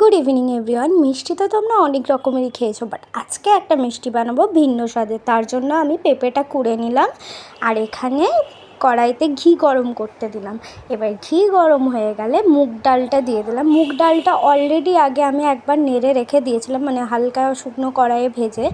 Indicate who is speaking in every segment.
Speaker 1: Good evening everyone. মিষ্টি তো তোমরা অনেক রকমেরই খেয়েছো, বাট আজকে একটা মিষ্টি বানাবো ভিন্ন স্বাদে। তার জন্য আমি পেঁপেটা কুড়ে নিলাম আর এখানে কড়াইতে ঘি গরম করতে দিলাম। এবার ঘি গরম হয়ে গেলে মুগ ডালটা দিয়ে দিলাম। মুগ ডালটা অলরেডি আগে আমি একবার নেড়ে রেখে দিয়েছিলাম, মানে হালকা শুকনো কড়াইয়ে ভেজে।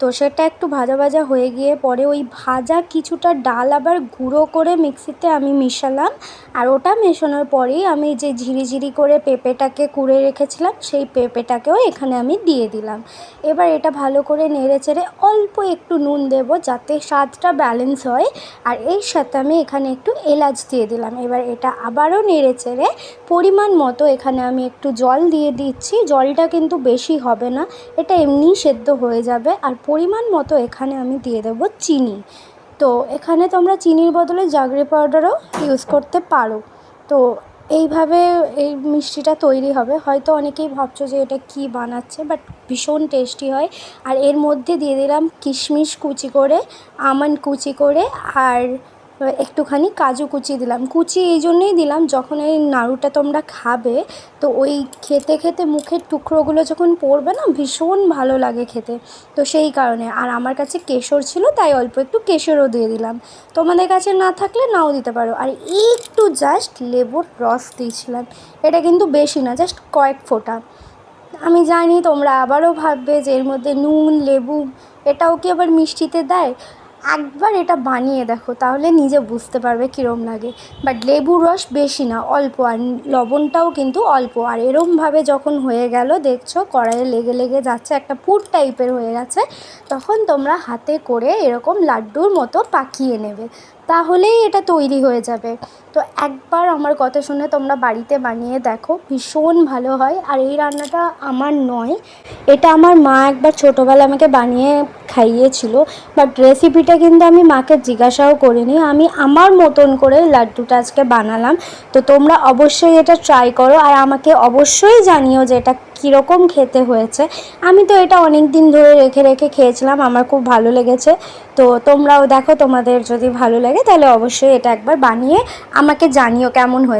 Speaker 1: তো সেটা একটু ভাজা ভাজা হয়ে গিয়ে পরে ওই ভাজা কিছুটা ডাল আবার গুঁড়ো করে মিক্সিতে আমি মিশালাম। আর ওটা মেশানোর পরেই আমি যে ঝিরিঝিরি করে পেঁপেটাকে কুড়ে রেখেছিলাম সেই পেঁপেটাকেও এখানে আমি দিয়ে দিলাম। এবার এটা ভালো করে নেড়ে চেড়ে অল্প একটু নুন দেবো যাতে স্বাদটা ব্যালেন্স হয়। আর এর সাথে আমি এখানে একটু এলাচ দিয়ে দিলাম। এবার এটা আবারও নেড়ে চেড়ে পরিমাণ মতো এখানে আমি একটু জল দিয়ে দিচ্ছি। জলটা কিন্তু বেশি হবে না, এটা এমনিই সেদ্ধ হয়ে যাবে। আর পরিমাণ মতো এখানে আমি দিয়ে দেবো চিনি। তো এখানে তোমরা চিনির বদলে জাগরি পাউডারও ইউজ করতে পারো। তো এইভাবে এই মিষ্টিটা তৈরি হবে। হয়তো অনেকেই ভাবছো যে এটা কী বানাচ্ছে, বাট ভীষণ টেস্টি হয়। আর এর মধ্যে দিয়ে দিলাম কিশমিশ কুচি করে, আমন্ড কুচি করে, আর একটুখানি কাজু কুচি দিলাম। কুচি এই জন্যই দিলাম, যখন এই নাড়ুটা তোমরা খাবে তো ওই খেতে খেতে মুখের টুকরোগুলো যখন পড়বে না, ভীষণ ভালো লাগে খেতে। তো সেই কারণে। আর আমার কাছে কেশর ছিল তাই অল্প একটু কেশরও দিয়ে দিলাম। তোমাদের কাছে না থাকলে নাও দিতে পারো। আর একটু জাস্ট লেবুর রস দিয়েছিলাম, এটা কিন্তু বেশি না, জাস্ট কয়েক ফোঁটা। আমি জানি তোমরা আবারও ভাববে যে এর মধ্যে নুন লেবু এটাও কি আবার মিষ্টিতে দেয়। একবার এটা বানিয়ে দেখো, তাহলে নিজে বুঝতে পারবে কীরকম লাগে। বাট লেবুর রস বেশি না, অল্প। আর লবণটাও কিন্তু অল্প। আর এরমভাবে যখন হয়ে গেল, দেখছো কড়াইয়ে লেগে লেগে যাচ্ছে, একটা পুর টাইপের হয়ে গেছে, তখন তোমরা হাতে করে এরকম লাড্ডুর মতো পাকিয়ে নেবে, তাহলেই এটা তৈরি হয়ে যাবে। তো একবার আমার কথা শুনে তোমরা বাড়িতে বানিয়ে দেখো, ভীষণ ভালো হয়। আর এই রান্নাটা আমার নয়, এটা আমার মা একবার ছোটোবেলা আমাকে বানিয়ে খাইয়েছিল। বাট রেসিপিটা কিন্তু আমি মাকে জিজ্ঞাসাও করিনি, আমি আমার মতন করে লাড্ডুটা আজকে বানালাম। তো তোমরা অবশ্যই এটা ট্রাই করো আর আমাকে অবশ্যই জানিও যে এটা কীরকম খেতে হয়েছে। আমি তো এটা অনেক দিন ধরে রেখে রেখে খেয়েছিলাম, আমার খুব ভালো লেগেছে। তো তোমরাও দেখো, তোমাদের যদি ভালো লাগে তাহলে অবশ্যই এটা একবার বানিয়ে আমাকে জানিও কেমন হয়েছে।